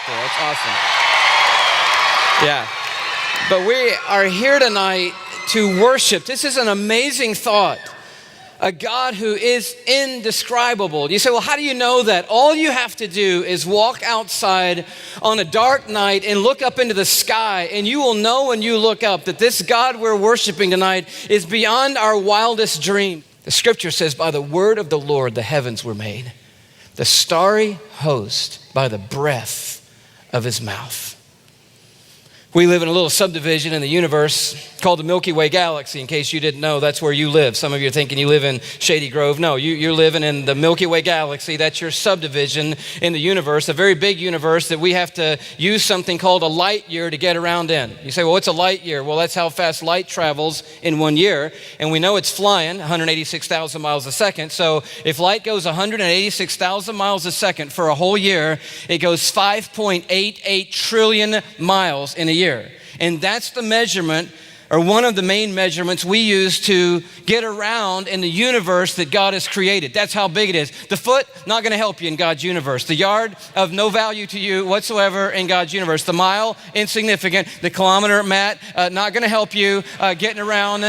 cool. That's awesome. Yeah. But we are here tonight to worship. This is an amazing thought. A God who is indescribable. You say, well, how do you know that? All you have to do is walk outside on a dark night and look up into the sky, and you will know when you look up that this God we're worshiping tonight is beyond our wildest dream. The scripture says, by the word of the Lord, the heavens were made, the starry host by the breath of his mouth. We live in a little subdivision in the universe called the Milky Way galaxy. In case you didn't know, that's where you live. Some of you are thinking you live in Shady Grove. No, you're living in the Milky Way galaxy. That's your subdivision in the universe, a very big universe that we have to use something called a light year to get around in. You say, well, what's a light year? Well, that's how fast light travels in 1 year. And we know it's flying 186,000 miles a second. So if light goes 186,000 miles a second for a whole year, it goes 5.88 trillion miles in a year. And that's the measurement, or one of the main measurements we use to get around in the universe that God has created. That's how big it is. The foot, not going to help you in God's universe. The yard, of no value to you whatsoever in God's universe. The mile, insignificant. The kilometer, Matt, not going to help you getting around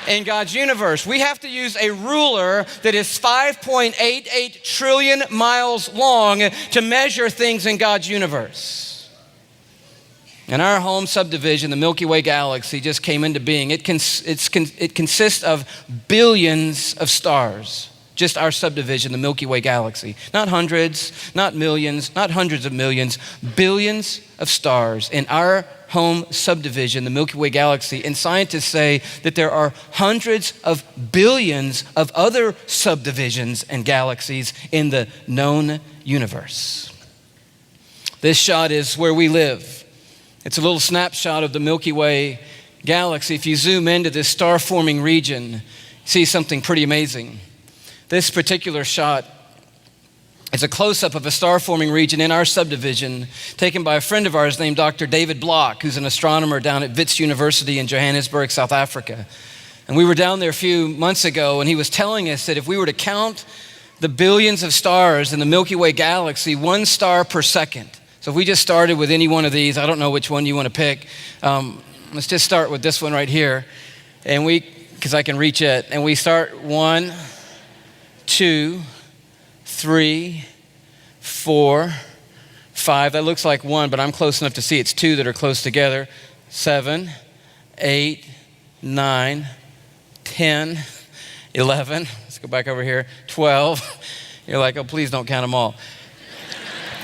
in God's universe. We have to use a ruler that is 5.88 trillion miles long to measure things in God's universe. And our home subdivision, the Milky Way galaxy, just came into being. It consists of billions of stars. Just our subdivision, the Milky Way galaxy. Not hundreds, not millions, not hundreds of millions, billions of stars in our home subdivision, the Milky Way galaxy. And scientists say that there are hundreds of billions of other subdivisions and galaxies in the known universe. This shot is where we live. It's a little snapshot of the Milky Way galaxy. If you zoom into this star-forming region, you see something pretty amazing. This particular shot is a close-up of a star-forming region in our subdivision taken by a friend of ours named Dr. David Block, who's an astronomer down at Wits University in Johannesburg, South Africa. And we were down there a few months ago, and he was telling us that if we were to count the billions of stars in the Milky Way galaxy, 1 star per second. So if we just started with any one of these, I don't know which one you want to pick. Let's just start with this one right here. And because I can reach it. And we start 1, 2, 3, 4, 5. That looks like 1, but I'm close enough to see it's 2 that are close together. 7, 8, 9, 10, 11. Let's go back over here. 12. You're like, oh, please don't count them all.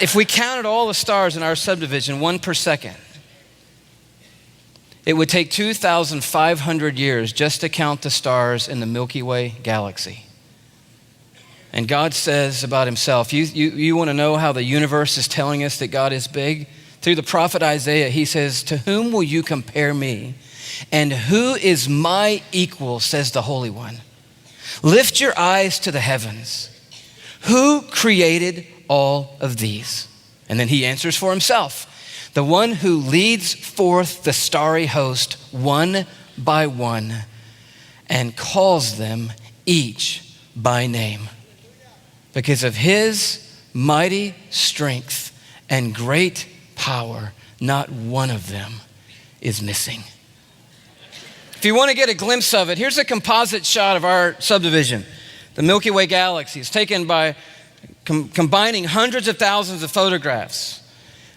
If we counted all the stars in our subdivision, 1 per second, it would take 2,500 years just to count the stars in the Milky Way galaxy. And God says about himself, you want to know how the universe is telling us that God is big? Through the prophet Isaiah, he says, to whom will you compare me? And who is my equal, says the Holy One. Lift your eyes to the heavens. Who created all of these? And then he answers for himself. The one who leads forth the starry host one by one and calls them each by name. Because of his mighty strength and great power, not one of them is missing. If you want to get a glimpse of it, here's a composite shot of our subdivision, the Milky Way galaxy. It's taken by combining hundreds of thousands of photographs.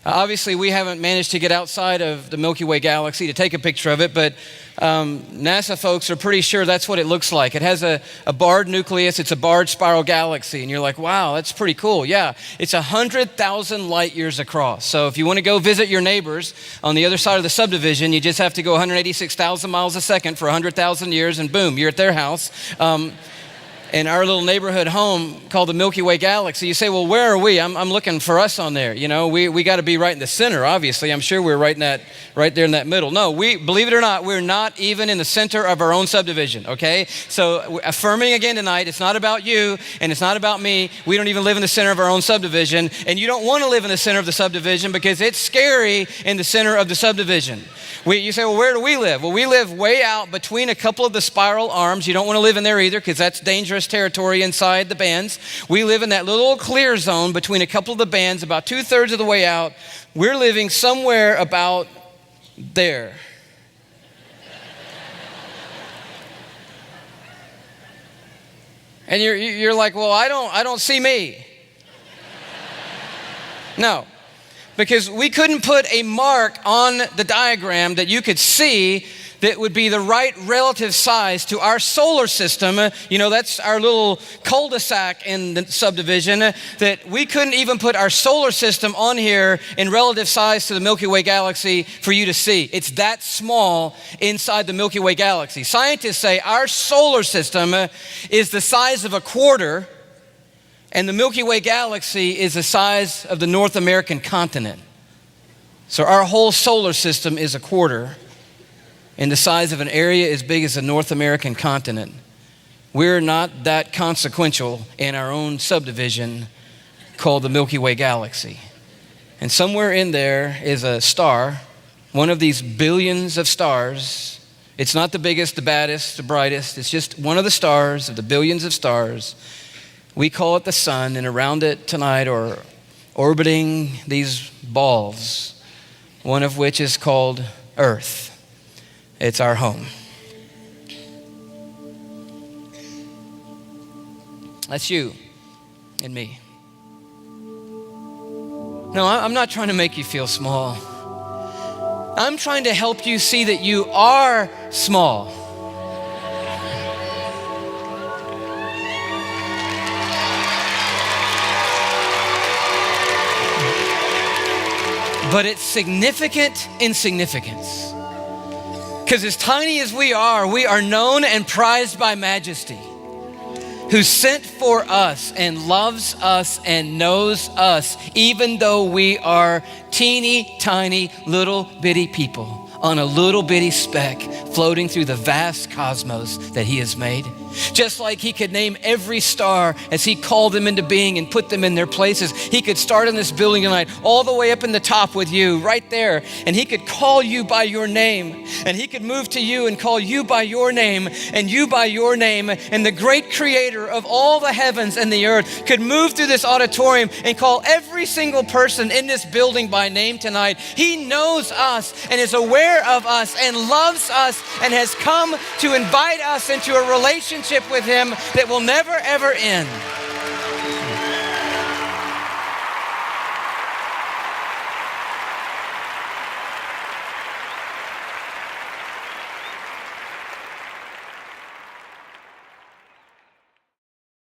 Obviously, we haven't managed to get outside of the Milky Way galaxy to take a picture of it, but NASA folks are pretty sure that's what it looks like. It has a barred nucleus. It's a barred spiral galaxy. And you're like, wow, that's pretty cool. Yeah, it's 100,000 light years across. So if you want to go visit your neighbors on the other side of the subdivision, you just have to go 186,000 miles a second for 100,000 years, and boom, you're at their house. In our little neighborhood home called the Milky Way galaxy. You say, well, where are we? I'm looking for us on there. You know, we got to be right in the center, obviously. I'm sure we're right there in that middle. No, believe it or not, we're not even in the center of our own subdivision, okay? So affirming again tonight, it's not about you and it's not about me. We don't even live in the center of our own subdivision, and you don't want to live in the center of the subdivision because it's scary in the center of the subdivision. You say, well, where do we live? Well, we live way out between a couple of the spiral arms. You don't want to live in there either because that's dangerous Paris territory inside the bands. We live in that little clear zone between a couple of the bands, about 2/3 of the way out. We're living somewhere about there. And you're like, well, I don't see me. No, because we couldn't put a mark on the diagram that you could see that would be the right relative size to our solar system. You know, that's our little cul-de-sac in the subdivision, that we couldn't even put our solar system on here in relative size to the Milky Way galaxy for you to see. It's that small inside the Milky Way galaxy. Scientists say our solar system is the size of a quarter, and the Milky Way galaxy is the size of the North American continent. So our whole solar system is a quarter in the size of an area as big as the North American continent. We're not that consequential in our own subdivision called the Milky Way galaxy. And somewhere in there is a star, one of these billions of stars. It's not the biggest, the baddest, the brightest. It's just one of the stars of the billions of stars. We call it the sun, and around it tonight are orbiting these balls, one of which is called Earth. It's our home. That's you and me. No, I'm not trying to make you feel small. I'm trying to help you see that you are small. But it's significant in significance. Because as tiny as we are known and prized by Majesty, who sent for us and loves us and knows us, even though we are teeny tiny little bitty people on a little bitty speck floating through the vast cosmos that he has made. Just like he could name every star as he called them into being and put them in their places. He could start in this building tonight all the way up in the top with you right there, and he could call you by your name, and he could move to you and call you by your name and you by your name, and the great creator of all the heavens and the earth could move through this auditorium and call every single person in this building by name tonight. He knows us and is aware of us and loves us and has come to invite us into a relationship with him that will never ever end.